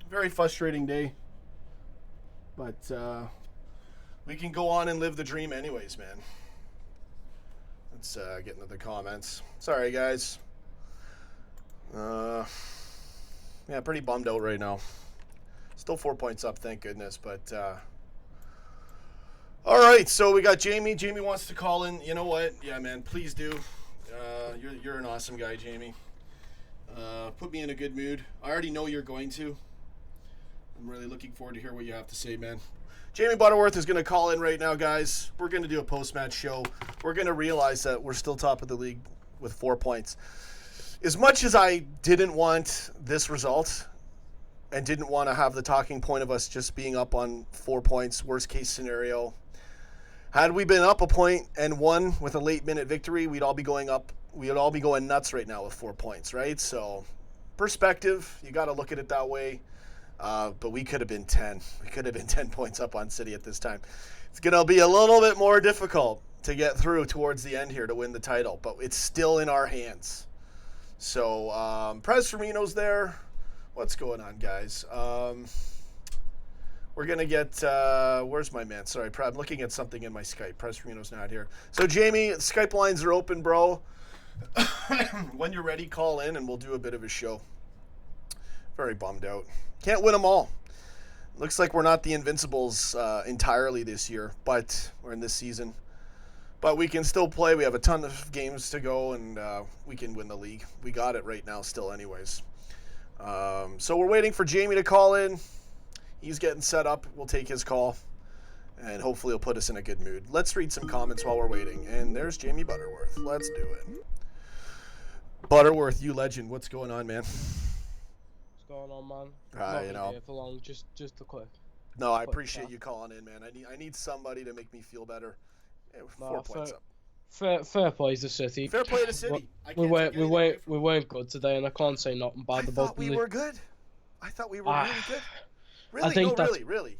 Very frustrating day. But we can go on and live the dream anyways, man. Let's get into the comments. Sorry, guys. Yeah, pretty bummed out right now. Still 4 points up, thank goodness. But all right, so we got Jamie. Jamie wants to call in. You know what? Yeah, man, please do. You're an awesome guy, Jamie. Put me in a good mood. I already know you're going to. I'm really looking forward to hear what you have to say, man. Jamie Butterworth is going to call in right now, guys. We're going to do a post-match show. We're going to realize that we're still top of the league with 4 points. As much as I didn't want this result and didn't want to have the talking point of us just being up on 4 points, worst case scenario, had we been up a point and won with a late minute victory, we'd all be going up. We'd all be going nuts right now with 4 points, right? So perspective, you got to look at it that way. But we could have been 10. We could have been 10 points up on City at this time. It's going to be a little bit more difficult to get through towards the end here to win the title, but it's still in our hands. So, Prez Firmino's there. What's going on, guys? We're going to get, where's my man? Sorry, I'm looking at something in my Skype. Prez Firmino's not here. So, Jamie, Skype lines are open, bro. When you're ready, call in and we'll do a bit of a show. Very bummed out. Can't win them all. Looks like we're not the Invincibles entirely this year, or in this season. But we can still play. We have a ton of games to go, and we can win the league. We got it right now still anyways. So we're waiting for Jamie to call in. He's getting set up. We'll take his call, and hopefully he'll put us in a good mood. Let's read some comments while we're waiting. And there's Jamie Butterworth. Let's do it. Butterworth, you legend. What's going on, man? Going on, man? You know, for long, just a quick. No, I appreciate you calling in, man. I need somebody to make me feel better. 4 points up. Fair play to City. Fair play to City. We weren't good today, and I can't say nothing bad about them. I thought we were good. I thought we were really good. Really, I think really.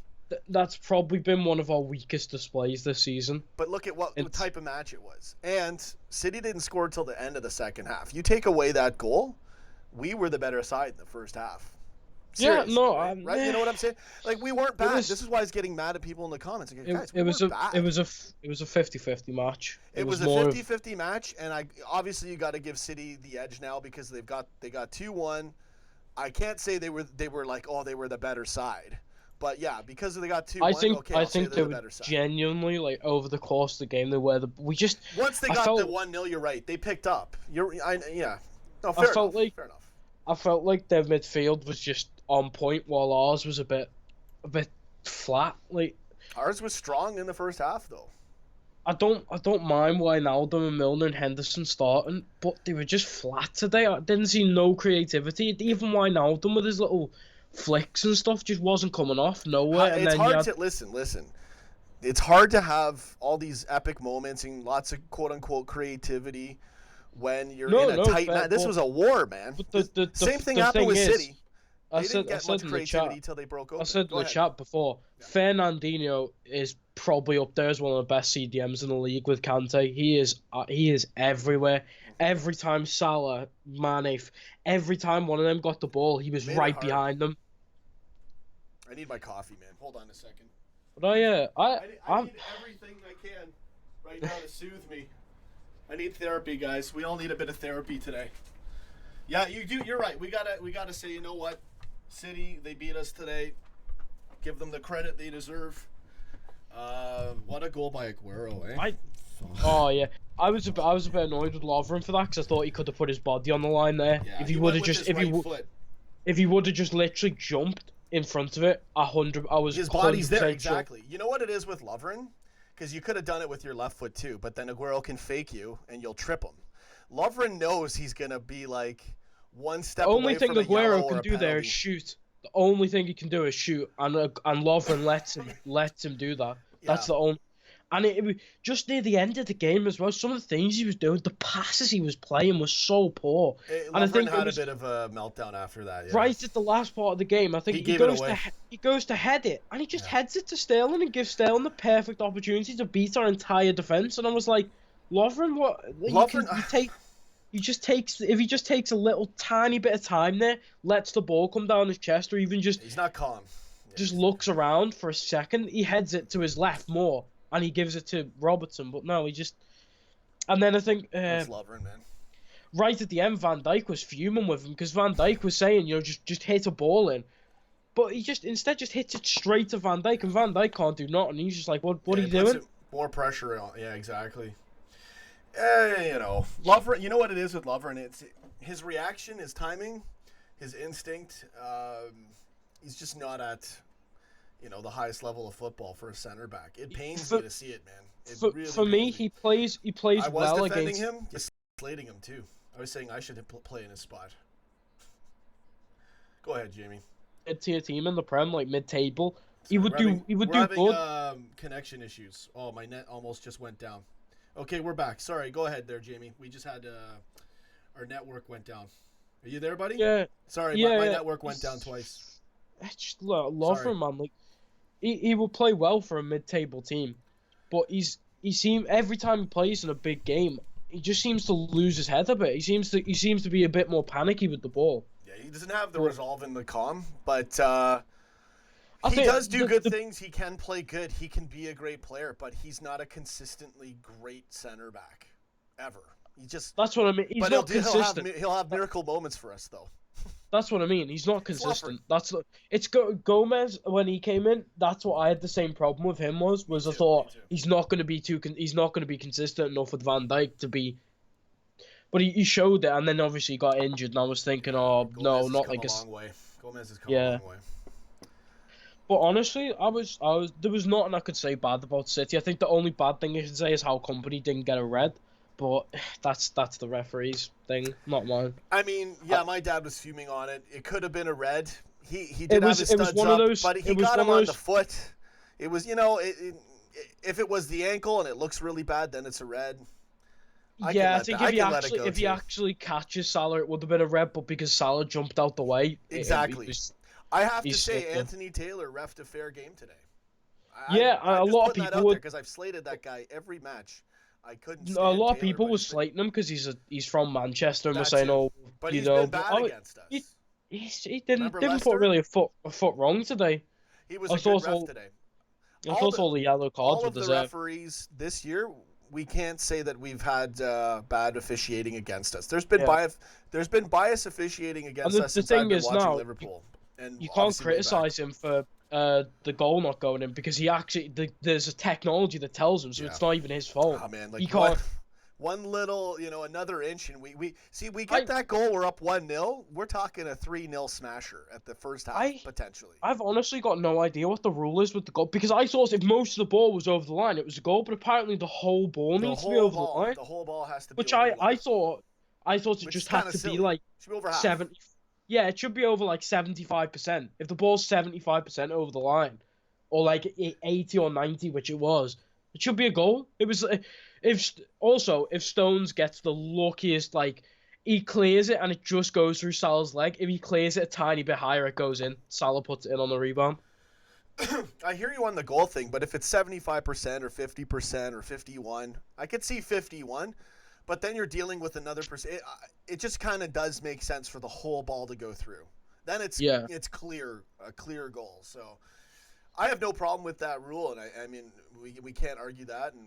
That's probably been one of our weakest displays this season. But look at what type of match it was. And City didn't score till the end of the second half. You take away that goal, we were the better side in the first half. Seriously, yeah, no, right? You know what I'm saying? Like, we weren't bad. This is why I was getting mad at people in the comments. Like, guys, it was a 50-50 match. It was a 50-50 match, and obviously you got to give City the edge now because they got 2-1. I can't say they were like, oh, they were the better side. But yeah, because they got 2-1, I think they the were better side. Genuinely, like, over the course of the game, they were once they got the 1-0, you're right. They picked up. No, fair enough. I felt like their midfield was just on point, while ours was a bit flat. Like, ours was strong in the first half, though. I don't mind Wijnaldum and Milner and Henderson starting, but they were just flat today. I didn't see no creativity. Even Wijnaldum with his little flicks and stuff just wasn't coming off nowhere. It's hard to listen. It's hard to have all these epic moments and lots of quote unquote creativity when you're in a tight match. This was a war, man. The same thing happened with City. They didn't get much creativity until they broke open. I said in the chat before, Fernandinho is probably up there as one of the best CDMs in the league with Kante. He is everywhere. Every time Salah, Mane, every time one of them got the ball, he was right behind them. I need my coffee, man. Hold on a second. But I need everything I can right now to soothe me. I need therapy, guys. We all need a bit of therapy today. Yeah, you do. You're right. We gotta say, you know what? City, they beat us today. Give them the credit they deserve. What a goal by Aguero, eh? Oh yeah, I was a bit annoyed with Lovren for that because I thought he could have put his body on the line there. Yeah, if he would have just literally jumped in front of it, 100. I was his body's there exactly. You know what it is with Lovren? Because you could have done it with your left foot too, but then Aguero can fake you and you'll trip him. Lovren knows he's gonna be like one step away from a yellow or a penalty. The only thing Aguero can do there is shoot. The only thing he can do is shoot, and Lovren lets him do that. Yeah. That's the only. And it was just near the end of the game as well. Some of the things he was doing, the passes he was playing was so poor. And I think had a bit of a meltdown after that. Yeah. Right at the last part of the game, I think he goes to head it, and he just heads it to Sterling and gives Sterling the perfect opportunity to beat our entire defense. And I was like, Lovren, what? if he just takes a little tiny bit of time there, lets the ball come down his chest, or even just He's not calm. just looks around for a second, he heads it to his left more, and he gives it to Robertson. But no, he just. And then I think It's Lovren, man. right at the end, Van Dijk was fuming with him because Van Dijk was saying, just hit a ball in. But he instead just hits it straight to Van Dijk, and Van Dijk can't do nothing. He's just like, what are you doing? More pressure on. Yeah, exactly. Lovren. You know what it is with Lovren? It's his reaction, his timing, his instinct. He's just not at, the highest level of football for a center back. It pains me to see it, man. For me, he plays well against. I was defending him, just slating him too. I was saying I should play in his spot. Go ahead, Jamie. Mid-tier team in the Prem, like mid-table, he would do having, good. Connection issues. Oh, my net almost just went down. Okay, we're back. Sorry, go ahead there, Jamie. We just had our network went down. Are you there, buddy? Yeah. Sorry, yeah, my network went down twice. I just love him, man. Like, he will play well for a mid-table team, but every time he plays in a big game, he just seems to lose his head a bit. He seems to be a bit more panicky with the ball. Yeah, he doesn't have the resolve in the calm, but he does do good things. He can play good. He can be a great player, but he's not a consistently great center back ever. That's what I mean. He's not consistent. He'll have miracle moments for us, though. That's what I mean. He's not consistent. It's Gomez when he came in. That's what I had the same problem with him was I thought he's not going to be consistent enough with Van Dijk to be. But he showed it, and then obviously he got injured, and I was thinking, Gomez no, not like a long way. Gomez has come a long way. But honestly, there was nothing I could say bad about City. I think the only bad thing I can say is how Company didn't get a red. But that's the referee's thing, not mine. I mean, yeah, my dad was fuming on it. It could have been a red. He did have his studs up, but he got him on the foot. It was, if it was the ankle and it looks really bad, then it's a red. I think if he actually catches Salah, it would have been a red. But because Salah jumped out the way, exactly. I have to say, Anthony Taylor refed a fair game today. A lot of people would, because I've slated that guy every match. I couldn't. A lot of people were slating him because he's from Manchester and were saying, but he's been bad against us. He didn't put really a foot wrong today. He was a good ref today. I thought all the yellow cards were deserved. All of the referees this year, we can't say that we've had bad officiating against us. There's been bias officiating against us since I've been watching Liverpool. And you can't criticize him for the goal not going in because there's a technology that tells him, so it's not even his fault. Oh man, like one little, another inch, and we get that goal. We're up 1-0. We're talking a 3-0 smasher at the first half potentially. I've honestly got no idea what the rule is with the goal because I thought if most of the ball was over the line, it was a goal, but apparently the whole ball needs to be over the line. The whole ball has to be. Which I thought it just had to be like 70. Yeah, it should be over like 75%. If the ball's 75% over the line, or like 80 or 90, which it was, it should be a goal. It was if Stones gets the luckiest, like he clears it and it just goes through Salah's leg. If he clears it a tiny bit higher, it goes in. Salah puts it in on the rebound. I hear you on the goal thing, but if it's 75% or 50% or 51, I could see 51. But then you're dealing with another person. It just kind of does make sense for the whole ball to go through. Then it's a clear goal. So I have no problem with that rule, and I mean we can't argue that. And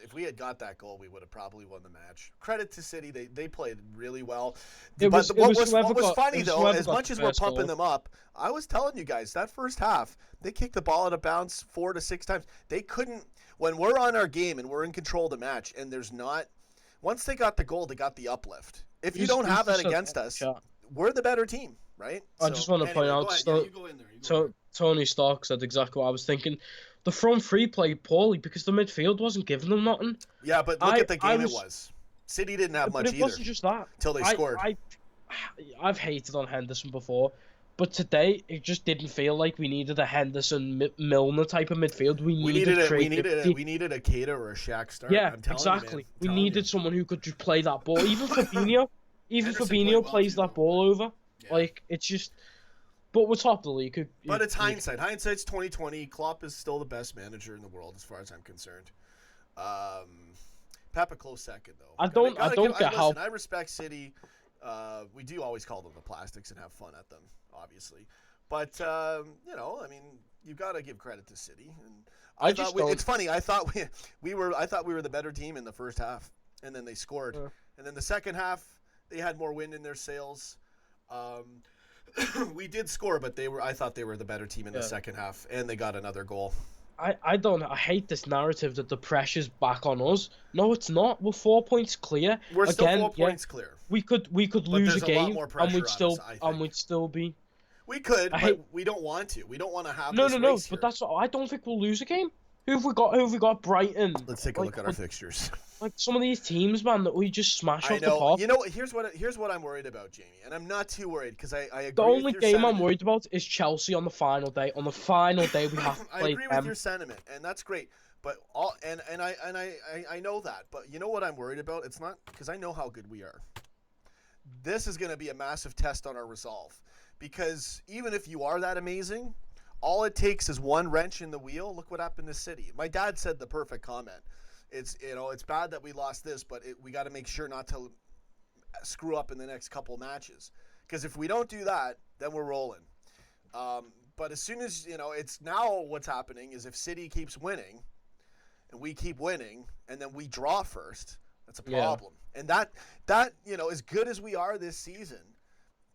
if we had got that goal, we would have probably won the match. Credit to City, they played really well. What was funny though, as much as we're pumping them up, I was telling you guys that first half they kicked the ball out of bounds 4 to 6 times. They couldn't. When we're on our game and we're in control of the match, and there's not. Once they got the goal, they got the uplift. If you don't have that against us, we're the better team, right? I just want to point out, Tony Stark said exactly what I was thinking. The front three played poorly because the midfield wasn't giving them nothing. Yeah, but look at the game it was. City didn't have much either. It wasn't just that. Until they scored. I've hated on Henderson before, but today it just didn't feel like we needed a Henderson Milner type of midfield. We needed a Keita or a Shaq start. Yeah, exactly. We needed someone who could just play that ball. Even Fabinho plays that ball over. Yeah. Like it's just. But we're top of the league. But it's hindsight. Hindsight's 2020. Klopp is still the best manager in the world as far as I'm concerned. Pep a close second though. I don't get how. Listen, I respect City. We do always call them the plastics and have fun at them, obviously. But you know, I mean, you've got to give credit to City. And it's funny. I thought we were the better team in the first half, and then they scored, and then the second half they had more wind in their sails. We did score, but I thought they were the better team in the second half, and they got another goal. I hate this narrative that the pressure's back on us. No, it's not. We're 4 points clear. We're still 4 points clear. We could lose a game and we'd still be. We could, but we don't want to. We don't want to have this race No. here. But that's what, I don't think we'll lose a game. Who have we got? Brighton. Let's take a look at our fixtures. Like some of these teams, man, that we just smash off the park. You know, here's what I'm worried about, Jamie, and I'm not too worried because I agree. The only with your game sentiment. I'm worried about is Chelsea on the final day. On the final day, we have to play I agree with your sentiment, and that's great. But I know that. But you know what I'm worried about? It's not because I know how good we are. This is going to be a massive test on our resolve, because even if you are that amazing, all it takes is one wrench in the wheel. Look what happened to City. My dad said the perfect comment. It's bad that we lost this, but we got to make sure not to screw up in the next couple matches. Because if we don't do that, then we're rolling. But as soon as it's now what's happening is if City keeps winning, and we keep winning, and then we draw first, that's a problem. Yeah. And that as good as we are this season,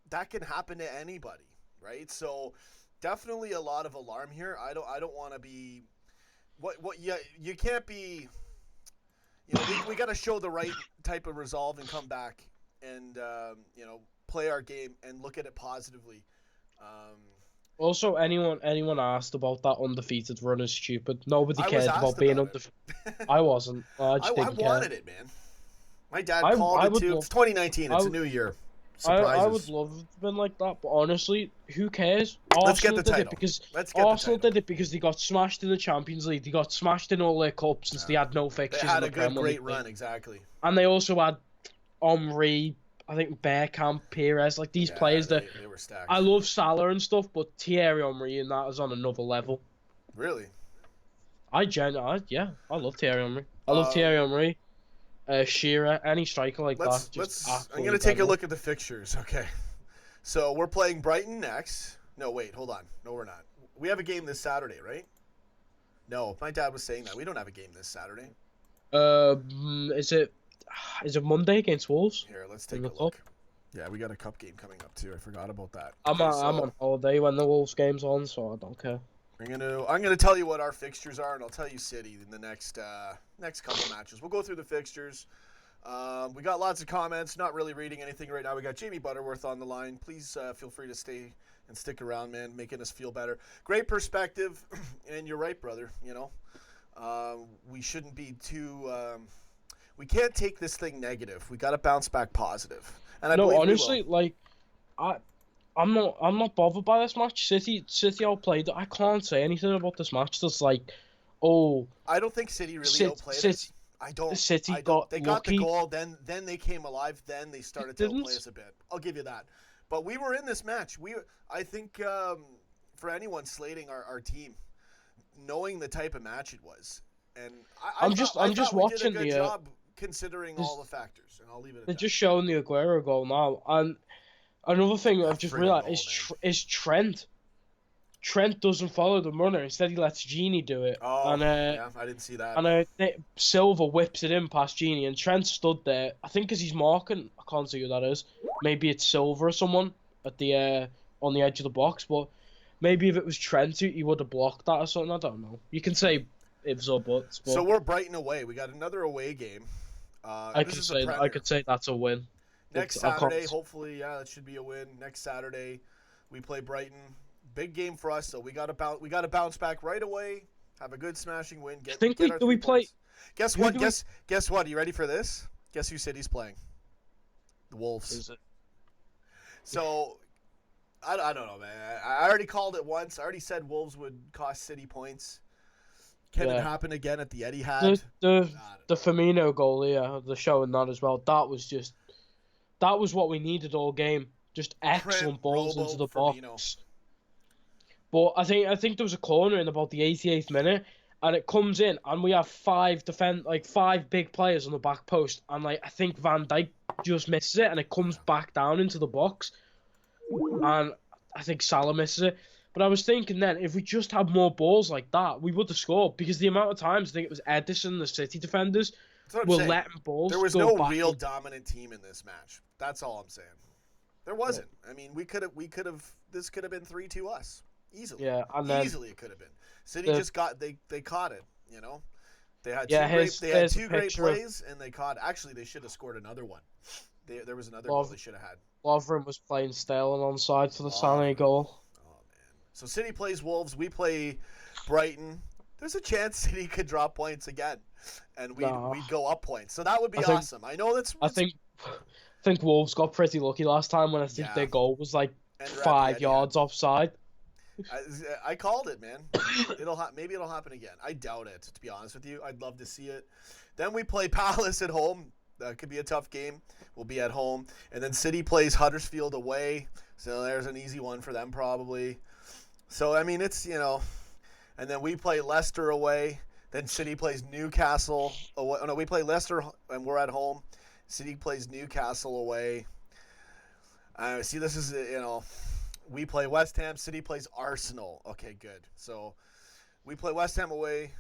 that can happen to anybody, right? So definitely a lot of alarm here. I don't want to be you can't be. We got to show the right type of resolve and come back and play our game and look at it positively. Also, anyone asked about that undefeated run is stupid. Nobody cared about being undefeated. I wasn't. I wanted it, man. My dad called it too. It's 2019. It's a new year. Surprises. I would love to have been like that, but honestly, who cares? Let's get the title. Arsenal did it because they got smashed in the Champions League. They got smashed in all their cups since they had no fixtures. They had in the a great run, exactly. And they also had Omri, I think Bergkamp, Perez, like these players that they were stacked. I love Salah and stuff, but Thierry Henry and that is on another level. Really? I love Thierry Henry. I love Thierry Henry. Shearer, any striker like that. I'm going to take a look at the fixtures, okay? So we're playing Brighton next. No, wait, hold on. No, we're not. We have a game this Saturday, right? No, my dad was saying that. We don't have a game this Saturday. Is it Monday against Wolves? Here, let's take a look. Yeah, we got a cup game coming up too. I forgot about that. I'm on holiday when the Wolves game's on, so I don't care. I'm gonna tell you what our fixtures are, and I'll tell you City in the next couple matches. We'll go through the fixtures. We got lots of comments. Not really reading anything right now. We got Jamie Butterworth on the line. Please feel free to stay and stick around, man. Making us feel better. Great perspective, and you're right, brother. We shouldn't be too. We can't take this thing negative. We got to bounce back positive. And honestly, I'm not bothered by this match. City outplayed it. I can't say anything about this match. That's like, I don't think City really outplayed us. They got lucky. the goal, then they came alive, then they started to outplay us a bit. I'll give you that. But we were in this match. I think for anyone slating our team, knowing the type of match it was, and I'm just watching we did a good job considering all the factors, and I'll leave it at that. They're just showing the Aguero goal now, and another thing I've just realized is Trent. Trent doesn't follow the runner. Instead, he lets Genie do it. I didn't see that. And Silva whips it in past Genie, and Trent stood there. I think because he's marking. I can't see who that is. Maybe it's Silva or someone at the on the edge of the box. But maybe if it was Trent, he would have blocked that or something. I don't know. You can say ifs or buts. But so we're Brighton away. We got another away game. I could say that's a win. Next Saturday, hopefully, that should be a win. Next Saturday, we play Brighton. Big game for us, so we got to bounce back right away. Have a good smashing win. Do we play? Guess what? Guess what? Are you ready for this? Guess who City's playing? The Wolves. Is it? So, I don't know, man. I already called it once. I already said Wolves would cost City points. Can it happen again at the Etihad? The Firmino goal, they're showing that as well. That was what we needed all game. Just excellent balls into the box. But I think there was a corner in about the 88th minute, and it comes in, and we have five big players on the back post, and like I think Van Dijk just misses it, and it comes back down into the box, and I think Salah misses it. But I was thinking then, if we just had more balls like that, we would have scored, because the amount of times I think it was Edison, the City defenders, were letting balls go back. There was no real dominant team in this match. That's all I'm saying. There wasn't. I mean, this could have been 3-2 us. Easily. Yeah, and then easily it could have been. City just they caught it, you know? They had two great plays, and they caught. Actually, they should have scored another one. There was another goal they should have had. Lovren was playing stale and onside for the Sané goal. Oh man! So City plays Wolves. We play Brighton. There's a chance City could drop points again, and we'd go up points. So that would be awesome. I know that's. I think Wolves got pretty lucky last time when I think their goal was like 5 yards offside. I called it, man. Maybe it'll happen again. I doubt it, to be honest with you. I'd love to see it. Then we play Palace at home. That could be a tough game. We'll be at home. And then City plays Huddersfield away. So there's an easy one for them probably. So, I mean, it's, you know. And then we play Leicester away. Then City plays Newcastle away. Oh, no, we play Leicester and we're at home. City plays Newcastle away. See, this is, you know, we play West Ham. City plays Arsenal. Okay, good. So we play West Ham away.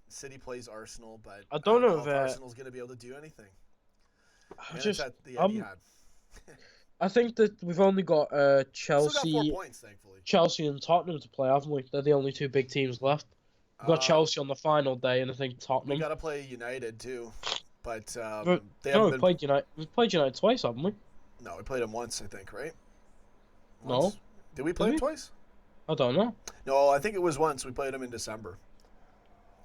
City plays Arsenal, but I don't know if Arsenal's going to be able to do anything. I think that we've only got Chelsea. Still got 4 points, thankfully. Chelsea and Tottenham to play, haven't we? They're the only two big teams left. We've got Chelsea on the final day, and I think Tottenham. We got to play United too. But we've played United. We've played United twice, haven't we? No, we played them once, I think, right? Once. No. Did we play them twice? I don't know. No, I think it was once. We played them in December.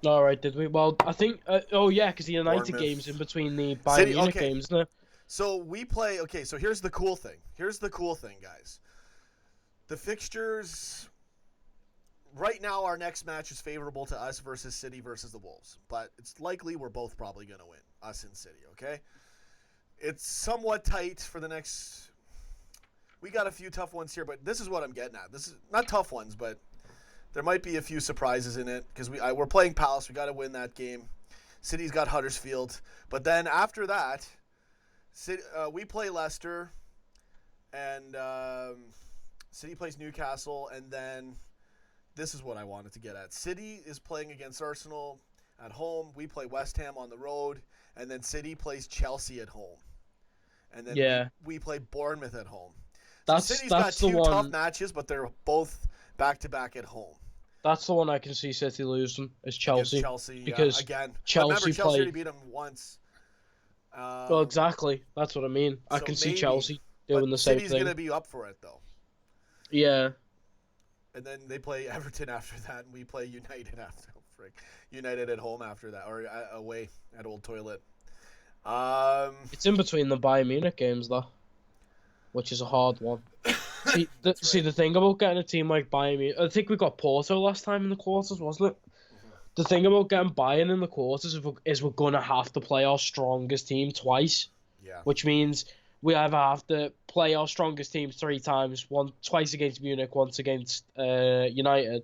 All right, did we? Well, I think. Because the United games in between the Bayern Munich games, isn't it? So we play. Okay, so here's the cool thing. Guys. The fixtures. Right now, our next match is favorable to us versus City versus the Wolves, but it's likely we're both probably going to win, us and City, okay? It's somewhat tight for the next... We got a few tough ones here, but this is what I'm getting at. This is not tough ones, but there might be a few surprises in it, because we're playing Palace. We got to win that game. City's got Huddersfield. But then after that, we play Leicester, and City plays Newcastle, and then... This is what I wanted to get at. City is playing against Arsenal at home. We play West Ham on the road. And then City plays Chelsea at home. And then we play Bournemouth at home. So City's got two tough matches, but they're both back-to-back at home. That's the one I can see City losing, is Chelsea. Because again, Chelsea already beat them once. Well, exactly. That's what I mean. I can see Chelsea doing the same thing. City's going to be up for it, though. Yeah. And then they play Everton after that, and we play United after. United at home after that, or away at Old Toilet. It's in between the Bayern Munich games, though, which is a hard one. See, the thing about getting a team like Bayern Munich, I think we got Porto last time in the quarters, wasn't it? Mm-hmm. The thing about getting Bayern in the quarters is we're going to have to play our strongest team twice. Yeah. Which means we either have to play our strongest team 3 times, twice against Munich, once against United,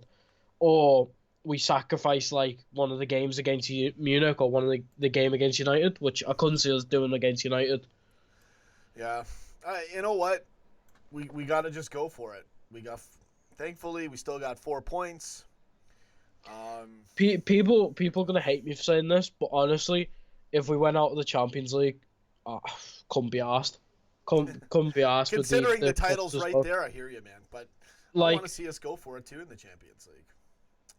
or we sacrifice like one of the games against Munich or one of the game against United, which I couldn't see us doing against United. Yeah, you know what? We got to just go for it. Thankfully, we still got 4 points. People are gonna hate me for saying this, but honestly, if we went out of the Champions League, couldn't be arsed. Couldn't be asked. Considering the title's right there, I hear you, man. But I want to see us go for it too in the Champions League.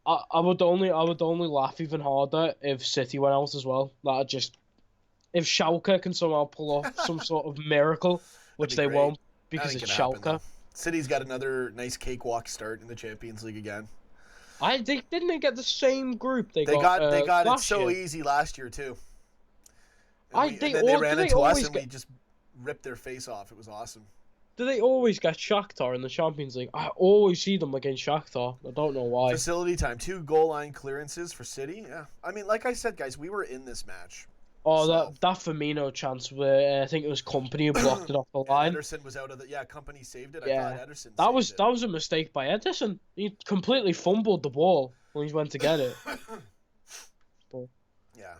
I would only laugh even harder if City went out as well. If Schalke can somehow pull off some sort of miracle, which they won't because it's Schalke. City's got another nice cakewalk start in the Champions League again. Didn't they get the same group they got it so year. easy last year too. They ran into us and we just ripped their face off. It was awesome. Do they always get Shakhtar in the Champions League? I always see them against Shakhtar. I don't know why. Facility time. 2 goal line clearances for City. Yeah. I mean, like I said, guys, we were in this match. Oh, so. that Firmino chance where I think it was Company who blocked it off the line. Ederson was out of the... Yeah, Company saved it. I thought Ederson that was a mistake by Ederson. He completely fumbled the ball when he went to get it. football. Yeah.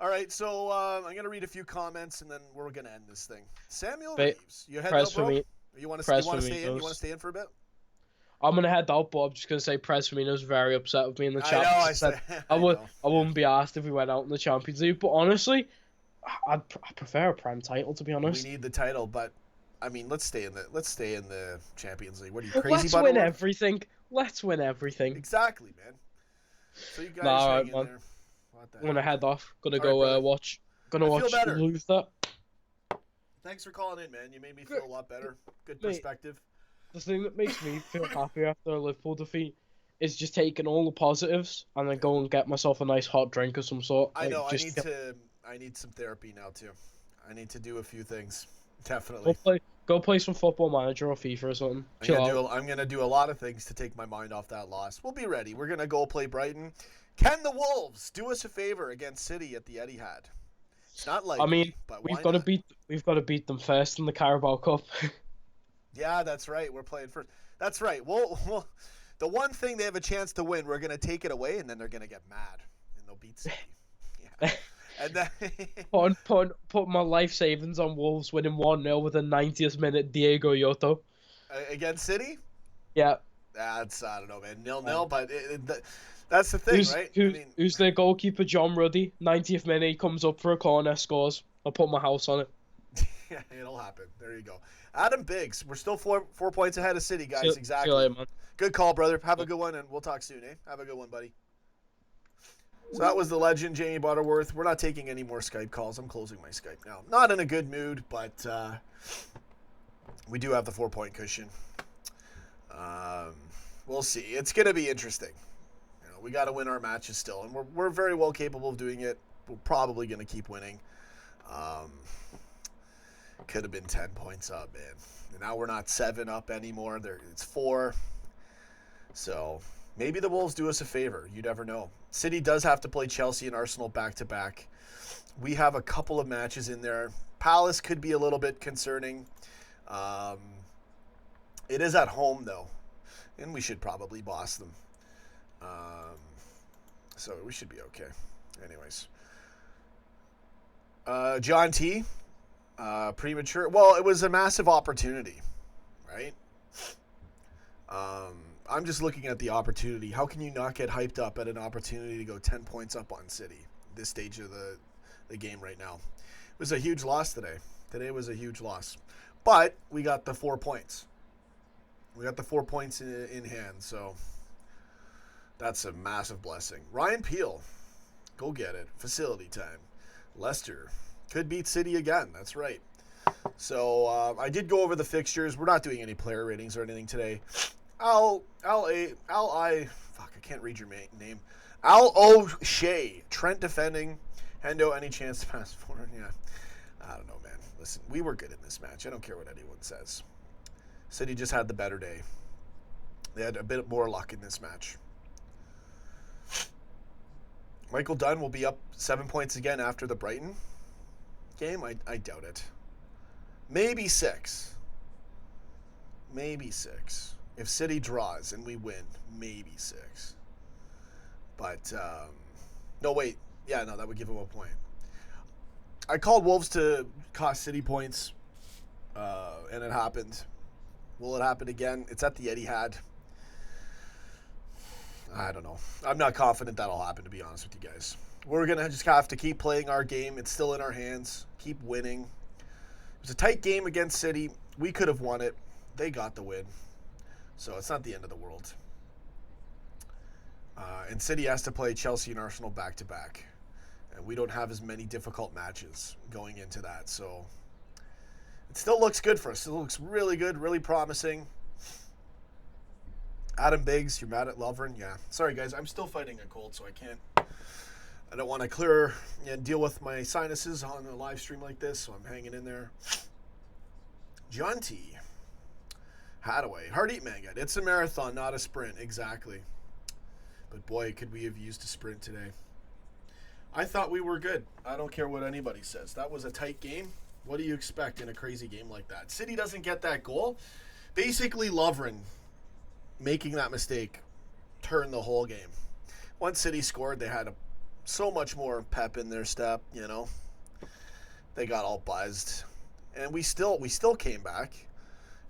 All right, so I'm going to read a few comments, and then we're going to end this thing. Samuel Ba- Reeves, you heading Press out, for bro? me. You want to Press stay in? You want to Firminos. stay in for a bit? I'm gonna head out, but I'm just gonna say Press Firmino's very upset with me in the I chat. know. Because said I would know. I wouldn't be asked if we went out in the Champions League. But honestly, I prefer a Prem title, to be We honest. need the title, but I mean, let's stay in the Champions League. What are you crazy? Let's win Butterworth? everything. Let's win everything. Exactly, man. So you guys Nah, hang alright, in man. there. What the I'm gonna heck? head off. Gonna All go right, brother. watch. I feel better. Luther. Thanks for calling in, man. You made me feel a lot better. Good Mate. perspective. The thing that makes me feel happy after a Liverpool defeat is just taking all the positives and then go and get myself a nice hot drink of some sort. I Like, know. just I need some therapy now too. I need to do a few things. Definitely. go play some Football Manager or FIFA or something. I'm gonna do a lot of things to take my mind off that loss. We'll be ready. We're gonna go play Brighton. Can the Wolves do us a favor against City at the Etihad? It's not likely. I mean, but we've why got to not? we've got to beat them first in the Carabao Cup. Yeah, that's right. We're playing first. That's right. Well, the one thing they have a chance to win, we're gonna take it away, and then they're gonna get mad and they'll beat City. Yeah. And then put my life savings on Wolves winning 1-0 with a 90th minute Diego Yota. Against City? Yeah. That's, I don't know, man. 0-0, but that's the thing, right? Who's their goalkeeper? John Ruddy. 90th minute, he comes up for a corner, scores. I'll put my house on it. Yeah, it'll happen. There you go. Adam Biggs, we're still 4 points ahead of City, guys. Exactly. See you later, man. Good call, brother. Have a good one, and we'll talk soon, eh? Have a good one, buddy. So that was the legend, Jamie Butterworth. We're not taking any more Skype calls. I'm closing my Skype now. Not in a good mood, but we do have the 4-point cushion. We'll see. It's going to be interesting. You know, we got to win our matches still, and we're very well capable of doing it. We're probably going to keep winning. Could have been 10 points up, man. And now we're not 7 up anymore. It's 4. So maybe the Wolves do us a favor. You never know. City does have to play Chelsea and Arsenal back-to-back. We have a couple of matches in there. Palace could be a little bit concerning. It is at home, though. And we should probably boss them. So we should be okay. Anyways. John T. Premature. Well, it was a massive opportunity, right? I'm just looking at the opportunity. How can you not get hyped up at an opportunity to go 10 points up on City this stage of the game right now? It was a huge loss today. Today was a huge loss. But we got the 4 points. We got the 4 points in hand, so that's a massive blessing. Ryan Peel, go get it. Facility time. Leicester could beat City again. That's right. So I did go over the fixtures. We're not doing any player ratings or anything today. I can't read your name. Al O'Shea, Trent defending. Hendo, any chance to pass forward? Yeah. I don't know, man. Listen, we were good in this match. I don't care what anyone says. City just had the better day. They had a bit more luck in this match. Michael Dunn will be up 7 points again after the Brighton game. I doubt it. Maybe 6. Maybe 6. If City draws and we win, maybe 6. But, no, wait. Yeah, no, that would give him a point. I called Wolves to cost City points, and it happened. Will it happen again? It's at the Etihad. I don't know. I'm not confident that'll happen, to be honest with you guys. We're going to just have to keep playing our game. It's still in our hands. Keep winning. It was a tight game against City. We could have won it. They got the win. So it's not the end of the world. And City has to play Chelsea and Arsenal back-to-back. And we don't have as many difficult matches going into that. So it still looks good for us. It looks really good, really promising. Adam Biggs, you're mad at Lovren? Yeah. Sorry, guys. I'm still fighting a cold, so I don't want to clear and deal with my sinuses on a live stream like this, so I'm hanging in there. John T. Hadaway. Hard eat man. It's a marathon, not a sprint. Exactly. But boy, could we have used a sprint today. I thought we were good. I don't care what anybody says. That was a tight game. What do you expect in a crazy game like that? City doesn't get that goal. Basically, Lovren making that mistake turned the whole game. Once City scored, they had a so much more pep in their step, you know. They got all buzzed, and we still came back,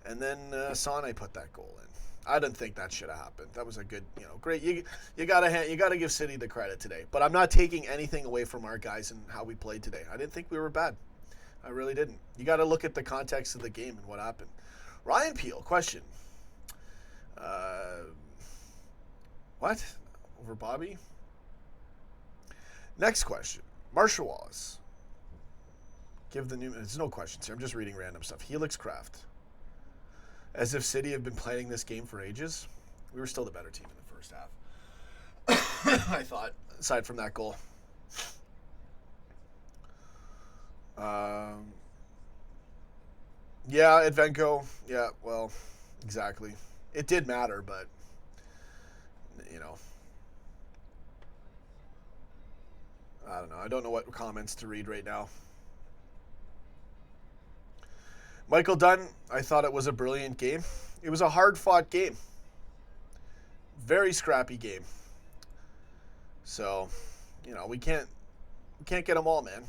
and then Sane put that goal in. I didn't think that should have happened. That was a good, great. You gotta give City the credit today. But I'm not taking anything away from our guys and how we played today. I didn't think we were bad. I really didn't. You got to look at the context of the game and what happened. Ryan Peel, question. What? Over Bobby? Next question. Marshall Wallace. There's no questions here. I'm just reading random stuff. Helix Craft. As if City have been playing this game for ages. We were still the better team in the first half. I thought, aside from that goal. Yeah, Edvenko. Yeah, well, exactly. It did matter, but, I don't know. I don't know what comments to read right now. Michael Dunn, I thought it was a brilliant game. It was a hard-fought game. Very scrappy game. So, we can't get them all, man.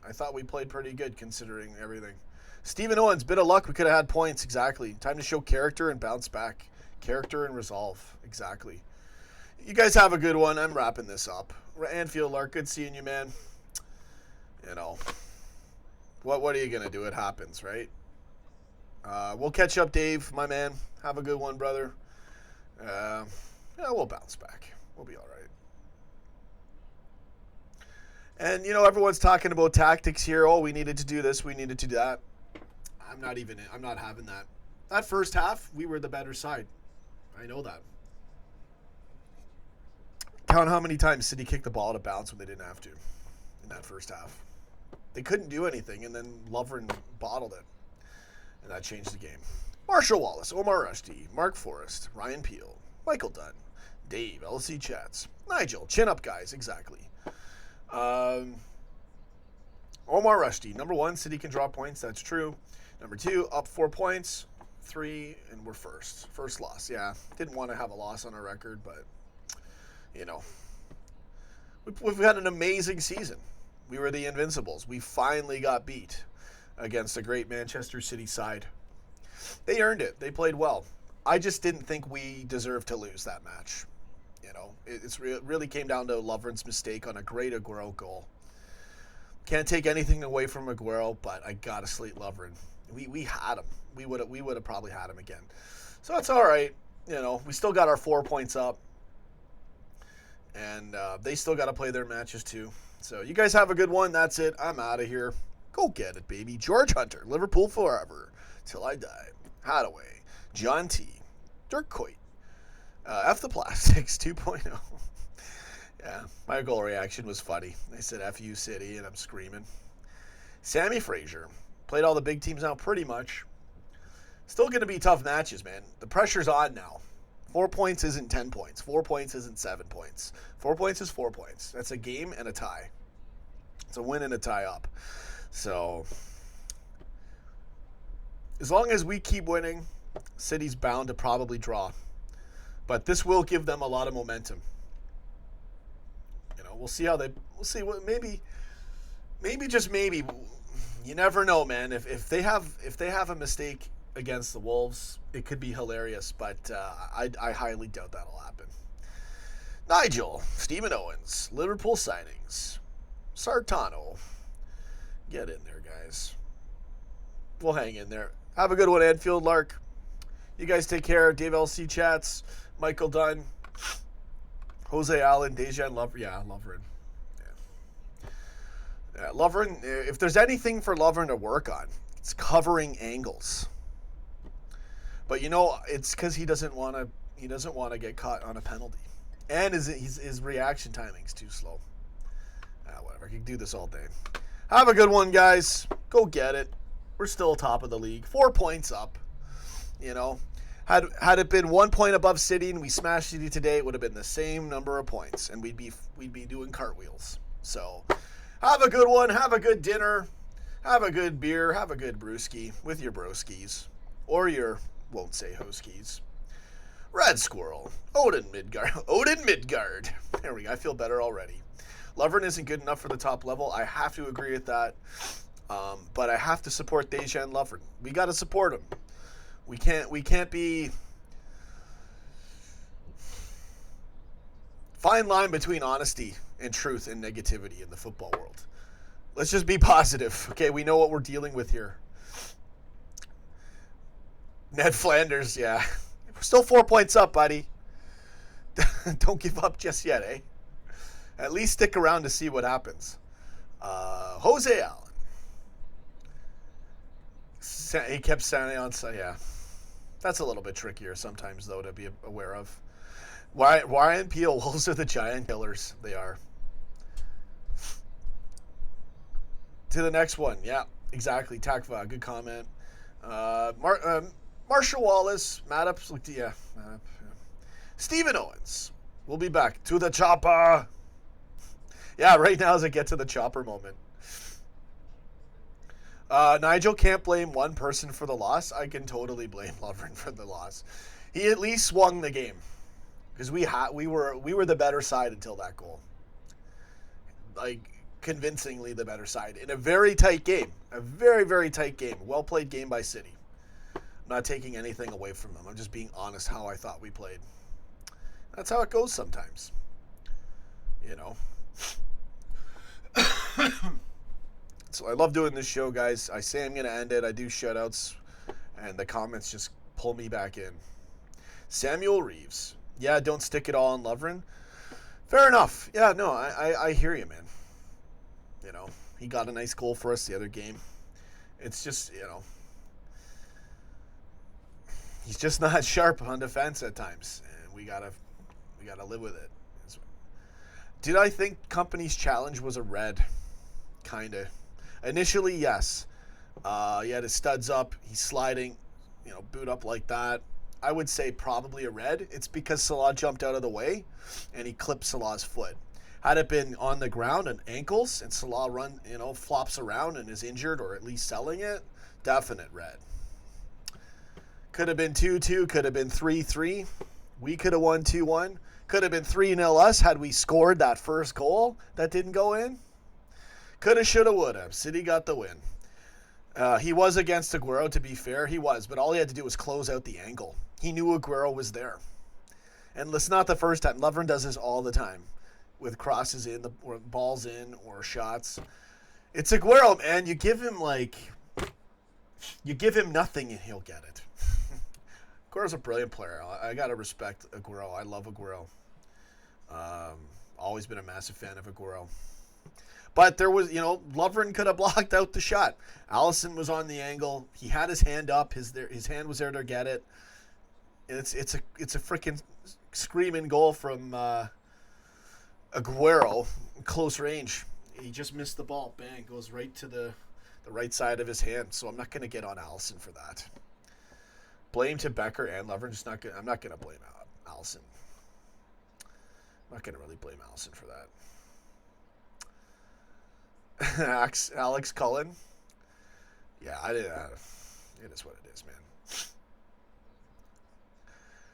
I thought we played pretty good considering everything. Stephen Owens, bit of luck. We could have had points. Exactly. Time to show character and bounce back. Character and resolve. Exactly. You guys have a good one. I'm wrapping this up. Anfield Lark, good seeing you, man. What are you going to do? It happens, right? We'll catch up, Dave, my man. Have a good one, brother. We'll bounce back. We'll be all right. And, everyone's talking about tactics here. Oh, we needed to do this. We needed to do that. I'm not having that. That first half, we were the better side. I know that. Count how many times City kicked the ball out of bounds when they didn't have to in that first half. They couldn't do anything, and then Lovren bottled it. And that changed the game. Marshall Wallace, Omar Rushdie, Mark Forrest, Ryan Peel, Michael Dunn, Dave, LFC Chats, Nigel, chin up, guys, exactly. Omar Rushdie, number 1, City can draw points, that's true. Number 2, up 4 points. 3, and we're first. First loss, yeah. Didn't want to have a loss on our record, but, we've had an amazing season. We were the Invincibles. We finally got beat against a great Manchester City side. They earned it. They played well. I just didn't think we deserved to lose that match. It really came down to Lovren's mistake on a great Aguero goal. Can't take anything away from Aguero, but I gotta slate Lovren. We had him. We would have probably had him again. So that's all right. We still got our 4 points up, and they still got to play their matches too. So you guys have a good one. That's it. I'm out of here. Go get it, baby. George Hunter, Liverpool forever, till I die. Hadaway, John T, Dirk Coit, F the Plastics 2.0. Yeah, my goal reaction was funny. They said F you City, and I'm screaming. Sammy Frazier, played all the big teams now pretty much. Still going to be tough matches, man. The pressure's on now. 4 points isn't 10 points. 4 points isn't 7 points. 4 points is 4 points. That's a game and a tie. It's a win and a tie up. So, as long as we keep winning, City's bound to probably draw. But this will give them a lot of momentum. We'll see how we'll see what maybe just maybe, you never know, man. If they have a mistake against the Wolves, it could be hilarious, but I highly doubt that'll happen. Nigel, Stephen Owens, Liverpool signings, Sartano. Get in there, guys. We'll hang in there. Have a good one, Anfield Lark. You guys take care. Dave LC Chats, Michael Dunn, Jose Allen, Dejan Lovren. Yeah, Lovren. Yeah, Lovren, if there's anything for Lovren to work on, it's covering angles. But it's because he doesn't want to get caught on a penalty, and his reaction timing's too slow. Whatever, I can do this all day. Have a good one, guys. Go get it. We're still top of the league, 4 points up. Had it been 1 point above City and we smashed City today, it would have been the same number of points, and we'd be doing cartwheels. So, have a good one. Have a good dinner. Have a good beer. Have a good brewski with your broskies or your won't say hoskies. Red Squirrel, Odin Midgard. There we go. I feel better already. Lovren isn't good enough for the top level. I have to agree with that. But I have to support Dejan Lovren. We got to support him. We can't be... Fine line between honesty and truth and negativity in the football world. Let's just be positive. Okay, we know what we're dealing with here. Ned Flanders, yeah. We're still 4 points up, buddy. Don't give up just yet, eh? At least stick around to see what happens. Jose Allen. He kept standing on side. Yeah. That's a little bit trickier sometimes, though, to be aware of. Ryan Peel, Wolves are the giant killers. They are. To the next one. Yeah, exactly. Takva, good comment. Marshall Wallace, Madup, yeah. Stephen Owens, we'll be back to the chopper. Yeah, right now as I get to the chopper moment. Nigel can't blame one person for the loss. I can totally blame Lovren for the loss. He at least swung the game because we were the better side until that goal. Like convincingly the better side in a very tight game, a very very tight game. Well played game by City. I'm not taking anything away from them. I'm just being honest how I thought we played. That's how it goes sometimes. You know. So I love doing this show, guys. I say I'm going to end it. I do shoutouts, and the comments just pull me back in. Samuel Reeves. Yeah, don't stick it all on Lovren. Fair enough. Yeah, no, I hear you, man. You know, he got a nice goal for us the other game. It's just, you know, he's just not sharp on defense at times, and we gotta live with it. Did I think Company's challenge was a red? Kinda. Initially, yes. He had his studs up. He's sliding, you know, boot up like that. I would say probably a red. It's because Salah jumped out of the way, and he clipped Salah's foot. Had it been on the ground and ankles, and Salah flops around and is injured or at least selling it, definite red. Could have been 2-2. Could have been 3-3. We could have won 2-1. Could have been 3-0 us had we scored that first goal that didn't go in. Coulda, shoulda, woulda. City got the win. He was against Aguero, to be fair. He was, but all he had to do was close out the angle. He knew Aguero was there. And it's not the first time. Lovren does this all the time with crosses in, or balls in, or shots. It's Aguero, man. You give him nothing and he'll get it. Aguero's a brilliant player. I got to respect Aguero. I love Aguero. Always been a massive fan of Aguero. But there was, Lovren could have blocked out the shot. Alisson was on the angle. He had his hand up. His hand was there to get it. It's a freaking screaming goal from Aguero, close range. He just missed the ball. Bang, goes right to the right side of his hand. So I'm not going to get on Alisson for that. Blame to Becker and Lovren. I'm not going to blame Alisson. I'm not going to really blame Alisson for that. Alex Cullen. Yeah, it is what it is, man.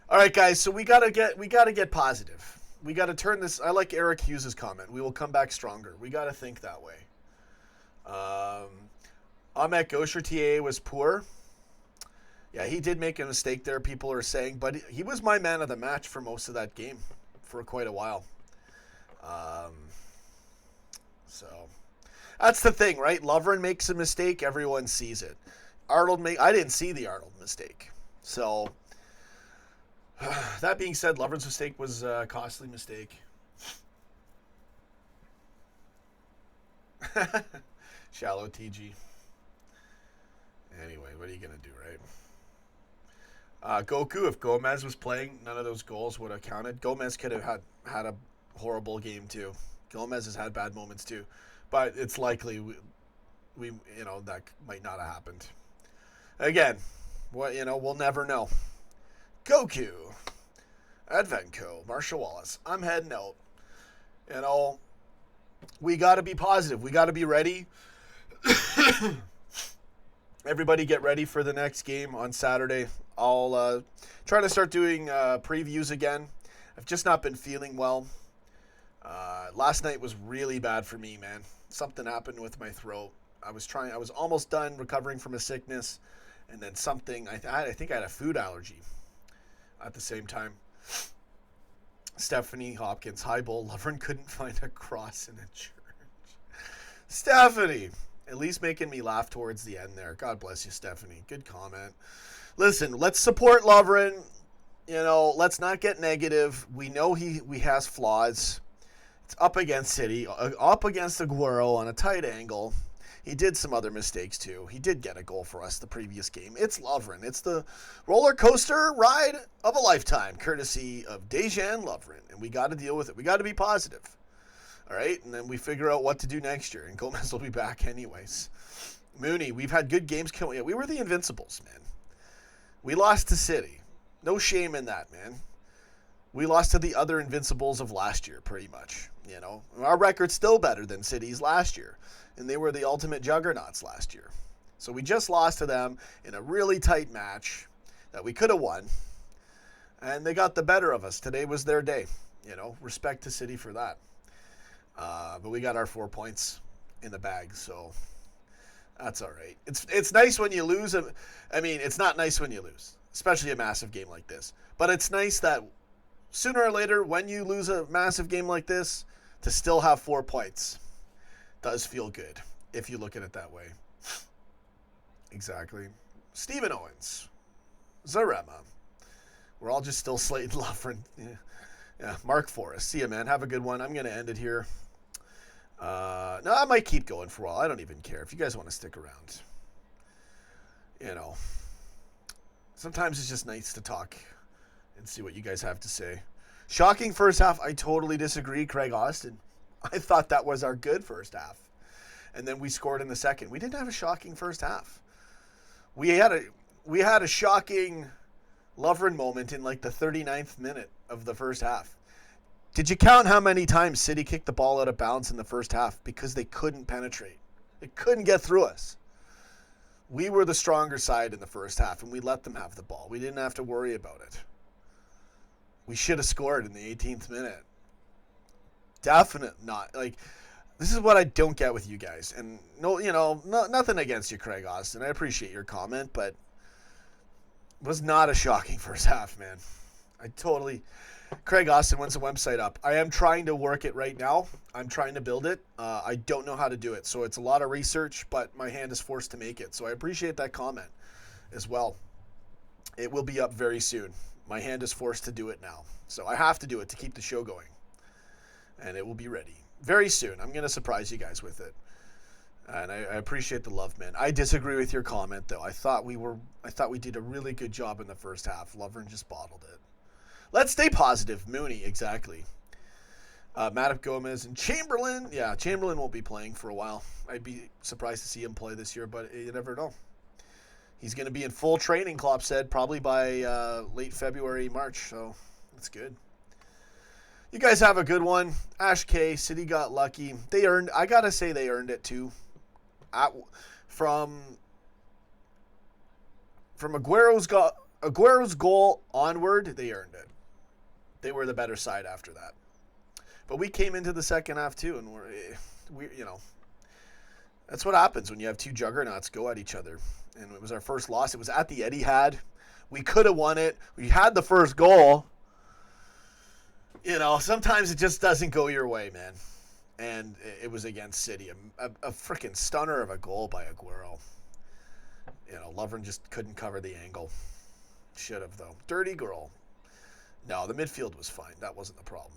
All right, guys. So we gotta get positive. We gotta turn this. I like Eric Hughes' comment. We will come back stronger. We gotta think that way. Ahmet Gosher TA was poor. Yeah, he did make a mistake there. People are saying, but he was my man of the match for most of that game, for quite a while. So. That's the thing, right? Lovren makes a mistake, everyone sees it. I didn't see the Arnold mistake. So, that being said, Lovren's mistake was a costly mistake. Shallow TG. Anyway, what are you going to do, right? Goku, if Gomez was playing, none of those goals would have counted. Gomez could have had a horrible game, too. Gomez has had bad moments, too. But it's likely we that might not have happened. Again, we'll never know. Goku, Advenco, Marshall Wallace. I'm heading out. We got to be positive. We got to be ready. Everybody get ready for the next game on Saturday. I'll try to start doing previews again. I've just not been feeling well. Last night was really bad for me, man. Something happened with my throat. I was almost done recovering from a sickness, and then something, I think I had a food allergy at the same time. Stephanie Hopkins, hi Bull, Lovren couldn't find a cross in a church. Stephanie, at least making me laugh towards the end there. God bless you, Stephanie. Good comment. Listen, let's support Lovren. You know, let's not get negative. We know he has flaws. It's up against City, up against Aguero on a tight angle. He did some other mistakes too. He did get a goal for us the previous game. It's Lovren. It's the roller coaster ride of a lifetime, courtesy of Dejan Lovren. And we got to deal with it. We got to be positive. All right? And then we figure out what to do next year. And Gomez will be back anyways. Mooney, we've had good games. Yeah, we were the Invincibles, man. We lost to City. No shame in that, man. We lost to the other Invincibles of last year, pretty much. You know, our record's still better than City's last year. And they were the ultimate juggernauts last year. So we just lost to them in a really tight match that we could have won. And they got the better of us. Today was their day. You know, respect to City for that. But we got our 4 points in the bag, so that's all right. It's nice when you lose. I mean, it's not nice when you lose, especially a massive game like this. But it's nice that sooner or later, when you lose a massive game like this, to still have 4 points does feel good, if you look at it that way. Exactly. Stephen Owens. Zarema. We're all just still slating Lovren. Yeah. Mark Forrest. See ya, man. Have a good one. I'm going to end it here. No, I might keep going for a while. I don't even care if you guys want to stick around. You know, sometimes it's just nice to talk and see what you guys have to say. Shocking first half. I totally disagree, Craig Austin. I thought that was our good first half. And then we scored in the second. We didn't have a shocking first half. We had a shocking Lovren moment in like the 39th minute of the first half. Did you count how many times City kicked the ball out of bounds in the first half because they couldn't penetrate? They couldn't get through us. We were the stronger side in the first half, and we let them have the ball. We didn't have to worry about it. We should have scored in the 18th minute. Definite not. Like, this is what I don't get with you guys. And no, you know, nothing against you, Craig Austin. I appreciate your comment, but it was not a shocking first half, man. Craig Austin wants a website up. I am trying to work it right now. I'm trying to build it. I don't know how to do it, so it's a lot of research, but my hand is forced to make it. So I appreciate that comment as well. It will be up very soon. My hand is forced to do it now. So I have to do it to keep the show going. And it will be ready very soon. I'm going to surprise you guys with it. And I appreciate the love, man. I disagree with your comment, though. I thought we did a really good job in the first half. Lovren just bottled it. Let's stay positive. Mooney, exactly. Matip Gomez and Chamberlain. Yeah, Chamberlain won't be playing for a while. I'd be surprised to see him play this year, but you never know. He's going to be in full training, Klopp said, probably by late February, March. So that's good. You guys have a good one. Ash K, City got lucky. I got to say they earned it too. From Aguero's goal onward, they earned it. They were the better side after that. But we came into the second half too, and we you know, that's what happens when you have two juggernauts go at each other. And it was our first loss. It was at the Etihad. We could have won it. We had the first goal. You know, sometimes it just doesn't go your way, man. And it was against City. A freaking stunner of a goal by Aguero. You know, Lovren just couldn't cover the angle. Should have, though. Dirty girl. No, the midfield was fine. That wasn't the problem.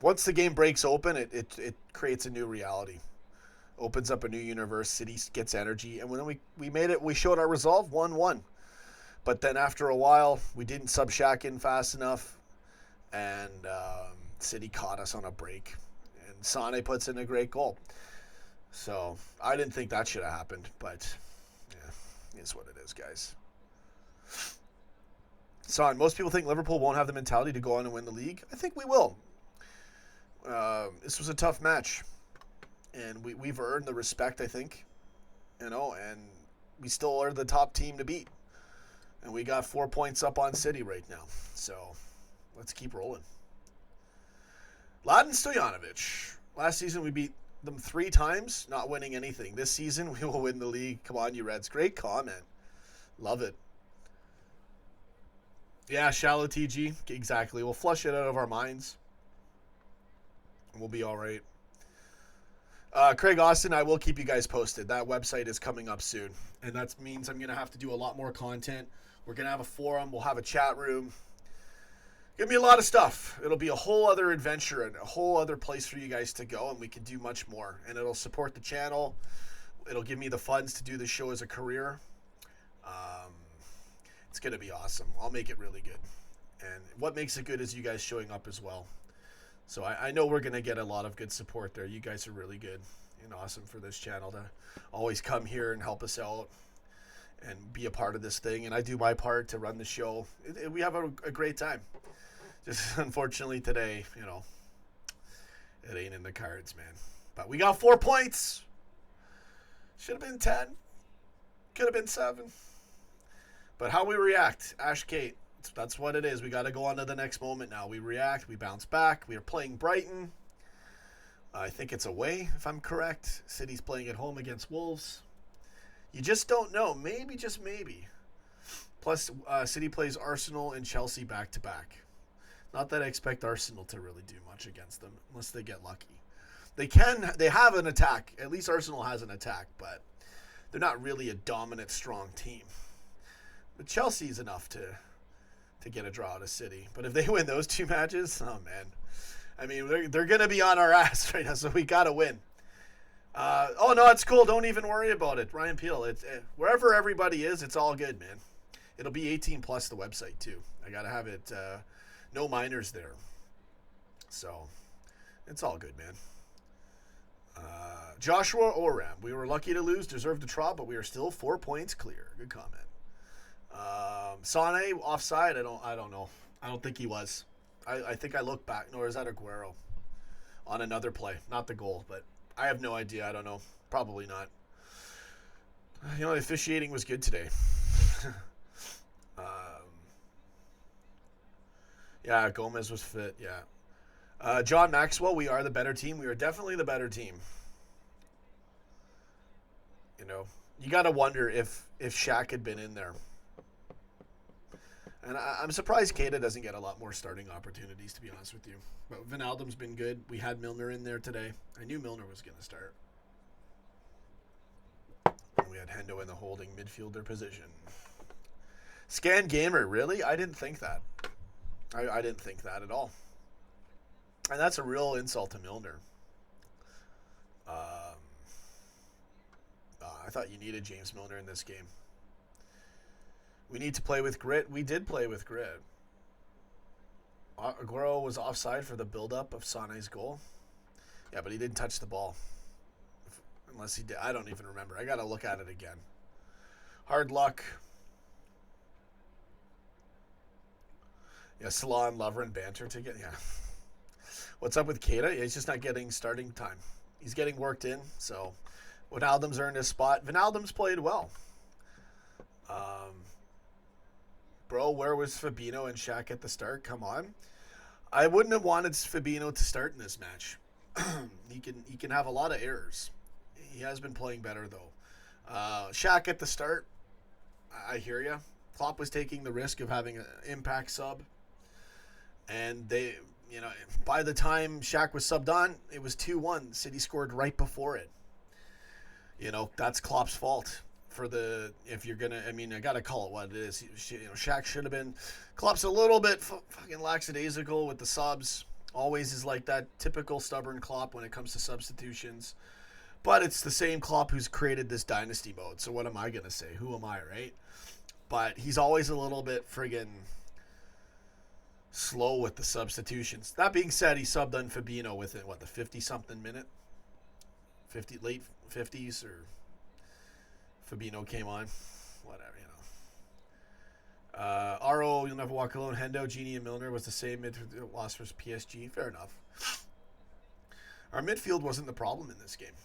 Once the game breaks open, it creates a new reality. Opens up a new universe. City gets energy. And when we made it, we showed our resolve, 1-1. But then after a while, we didn't sub Shaq in fast enough. And City caught us on a break. And Sane puts in a great goal. So I didn't think that should have happened. But yeah, it's what it is, guys. Son, most people think Liverpool won't have the mentality to go on and win the league. I think we will. This was a tough match. And we've earned the respect, I think. You know, and we still are the top team to beat. And we got 4 points up on City right now. So let's keep rolling. Mladen Stojanovic. Last season we beat them 3 times, not winning anything. This season we will win the league. Come on, you Reds. Great comment. Love it. Yeah, shallow TG. Exactly. We'll flush it out of our minds. We'll be all right. Craig Austin, I will keep you guys posted. That website is coming up soon. And that means I'm going to have to do a lot more content. We're going to have a forum. We'll have a chat room. Give me a lot of stuff. It'll be a whole other adventure and a whole other place for you guys to go, and we can do much more. And it'll support the channel. It'll give me the funds to do the show as a career. It's going to be awesome. I'll make it really good. And what makes it good is you guys showing up as well. So I know we're going to get a lot of good support there. You guys are really good and awesome for this channel to always come here and help us out and be a part of this thing. And I do my part to run the show. We have a great time. Just unfortunately today, it ain't in the cards, man. But we got 4 points. Should have been 10. Could have been 7. But how we react, Ash Kate. That's what it is. We got to go on to the next moment now. We react. We bounce back. We are playing Brighton. I think it's away, if I'm correct. City's playing at home against Wolves. You just don't know. Maybe, just maybe. Plus, City plays Arsenal and Chelsea back-to-back. Not that I expect Arsenal to really do much against them, unless they get lucky. They have an attack. At least Arsenal has an attack, but they're not really a dominant, strong team. But Chelsea's enough to get a draw out of City. But if they win those 2 matches, oh man. I mean, they're going to be on our ass right now, so we got to win. Oh, no, it's cool. Don't even worry about it. Ryan Peel, wherever everybody is, it's all good, man. It'll be 18 plus the website, too. I got to have it, no minors there. So, it's all good, man. Joshua Oram, we were lucky to lose, deserved a draw, but we are still 4 points clear. Good comment. Sane offside. I don't know. I don't think he was. I think I looked back. Nor is that Aguero on another play, not the goal. But I have no idea. I don't know. Probably not. The officiating was good today. Yeah, Gomez was fit. Yeah. John Maxwell. We are the better team. We are definitely the better team. You got to wonder if Shaq had been in there. And I'm surprised Keita doesn't get a lot more starting opportunities, to be honest with you. But Wijnaldum's been good. We had Milner in there today. I knew Milner was going to start. And we had Hendo in the holding midfielder position. Scan Gamer, really? I didn't think that. I didn't think that at all. And that's a real insult to Milner. I thought you needed James Milner in this game. We need to play with grit. We did play with grit. Aguero was offside for the build-up of Sané's goal. Yeah, but he didn't touch the ball. Unless he did. I don't even remember. I got to look at it again. Hard luck. Yeah, Salah and Lovren banter together. Yeah. What's up with Keita? Yeah, he's just not getting starting time. He's getting worked in, so Wijnaldum's earned his spot. Wijnaldum's played well. Bro, where was Fabinho and Shaq at the start? Come on. I wouldn't have wanted Fabinho to start in this match. He can have a lot of errors. He has been playing better, though. Shaq at the start, I hear you. Klopp was taking the risk of having an impact sub. And by the time Shaq was subbed on, it was 2-1. City scored right before it. That's Klopp's fault. If you're gonna, I gotta call it what it is. Shaq should have been. Klopp's a little bit fucking lackadaisical with the subs. Always is like that typical stubborn Klopp when it comes to substitutions. But it's the same Klopp who's created this dynasty mode. So what am I gonna say? Who am I, right? But he's always a little bit friggin' slow with the substitutions. That being said, he subbed on Fabinho within the 50-something minute, late 50s or. Fabinho came on. Whatever, RO, you'll never walk alone. Hendo, Genie, and Milner was the same loss versus PSG. Fair enough. Our midfield wasn't the problem in this game.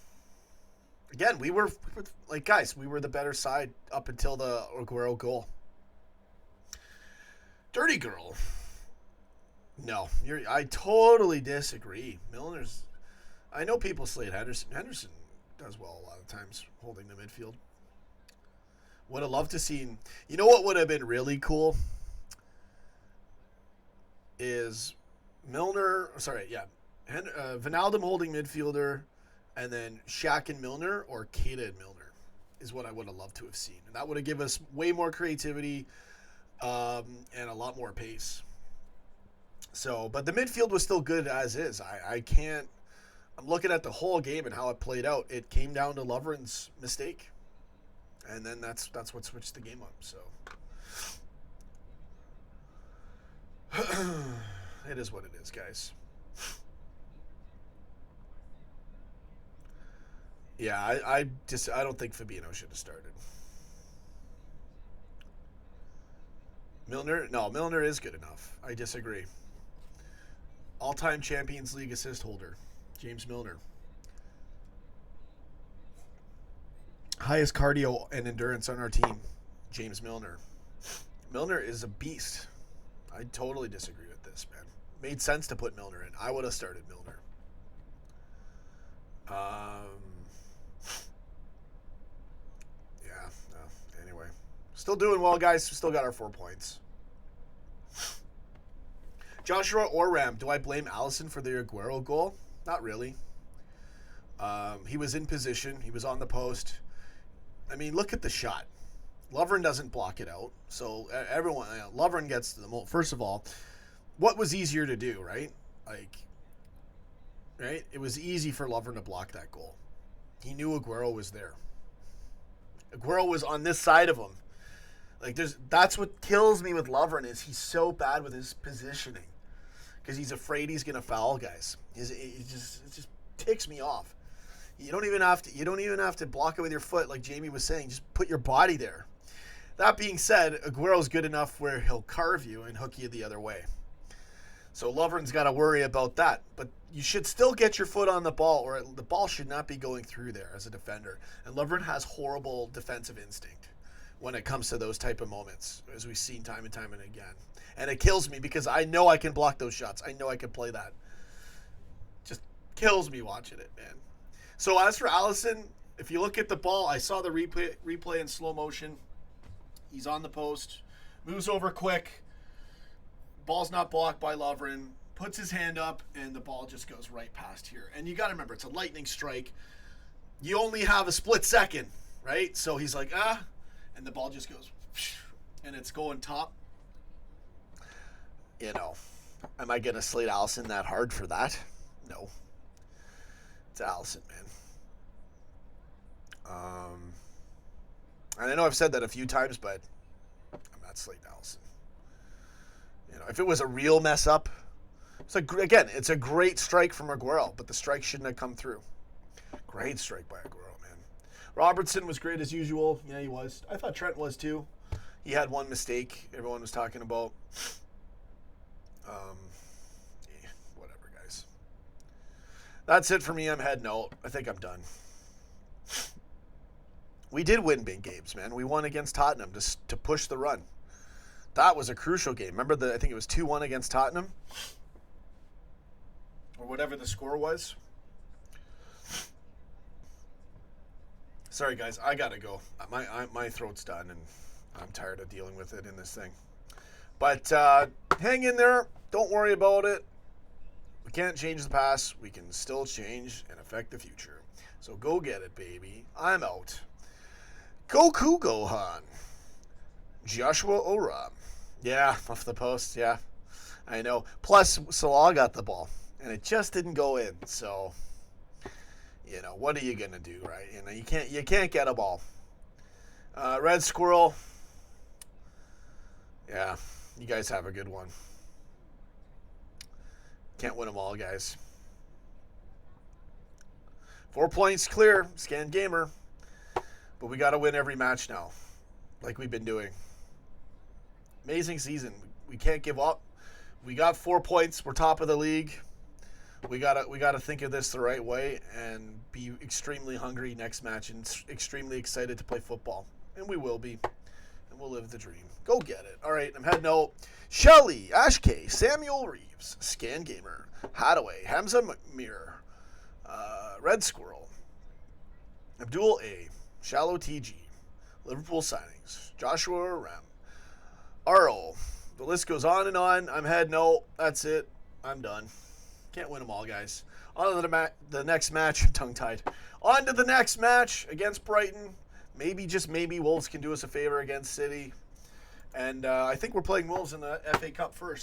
Again, we were the better side up until the Aguero goal. Dirty Girl. No, I totally disagree. Milner's. I know people slate Henderson. Henderson does well a lot of times holding the midfield. Would have loved to see. You know what would have been really cool is Milner. Sorry, yeah, Wijnaldum holding midfielder, and then Shaq and Milner or Keita and Milner is what I would have loved to have seen, and that would have given us way more creativity and a lot more pace. So, but the midfield was still good as is. I can't. I'm looking at the whole game and how it played out. It came down to Lovren's mistake, and then that's what switched the game up. So it is what it is, guys. Yeah, I don't think Fabinho should have started. Milner is good enough. I disagree. All-time Champions League assist holder, James Milner. Highest cardio and endurance on our team, James Milner. Milner is a beast. I totally disagree with this, man. Made sense to put Milner in. I would have started Milner. Yeah, no, anyway. Still doing well, guys. Still got our 4 points. Joshua or Ram, do I blame Allison for the Aguero goal? Not really. He was in position. He was on the post. I mean, look at the shot. Lovren doesn't block it out. So everyone, Lovren gets the most. First of all, what was easier to do, right? Right? It was easy for Lovren to block that goal. He knew Aguero was there. Aguero was on this side of him. That's what kills me with Lovren is he's so bad with his positioning because he's afraid he's gonna foul guys. It just ticks me off. You don't even have to block it with your foot like Jamie was saying. Just put your body there. That being said, Aguero's good enough where he'll carve you and hook you the other way. So Lovren's got to worry about that. But you should still get your foot on the ball, or the ball should not be going through there as a defender. And Lovren has horrible defensive instinct when it comes to those type of moments, as we've seen time and time and again. And it kills me because I know I can block those shots. I know I can play that. Just kills me watching it, man. So as for Allison, if you look at the ball, I saw the replay in slow motion. He's on the post, moves over quick. Ball's not blocked by Lovren. Puts his hand up, and the ball just goes right past here. And you got to remember, it's a lightning strike. You only have a split second, right? So he's like, and the ball just goes, and it's going top. You know, am I going to slate Allison that hard for that? No. It's Allison, man. And I know I've said that a few times, but I'm not slating Allison. You know, if it was a real mess up, it's it's a great strike from Aguero, but the strike shouldn't have come through. Great strike by Aguero, man. Robertson was great as usual. Yeah, he was. I thought Trent was too. He had one mistake everyone was talking about. Whatever, guys. That's it for me. I'm heading out. I think I'm done. We did win big games, man. We won against Tottenham to push the run. That was a crucial game. Remember I think it was 2-1 against Tottenham? Or whatever the score was. Sorry, guys. I got to go. My throat's done, and I'm tired of dealing with it in this thing. But hang in there. Don't worry about it. We can't change the past. We can still change and affect the future. So go get it, baby. I'm out. Goku Gohan. Joshua Ora. Yeah, off the post, yeah. I know. Plus, Salah got the ball, and it just didn't go in. So, you know, what are you going to do, right? You know, you can't get a ball. Red Squirrel. Yeah, you guys have a good one. Can't win them all, guys. 4 points clear. Scan Gamer. But we got to win every match now, like we've been doing. Amazing season. We can't give up. We got 4 points. We're top of the league. We gotta think of this the right way and be extremely hungry next match and extremely excited to play football. And we will be. And we'll live the dream. Go get it. All right, I'm heading out. Shelly, Ash K, Samuel Reeves. Vibes, Scan Gamer, Hadaway, Hamza Mir, Red Squirrel, Abdul A, Shallow TG, Liverpool Signings, Joshua Rem, Arl. The list goes on and on. I'm head. No, that's it. I'm done. Can't win them all, guys. On to the next match. Tongue-tied. On to the next match against Brighton. Maybe, just maybe, Wolves can do us a favor against City. And I think we're playing Wolves in the FA Cup first.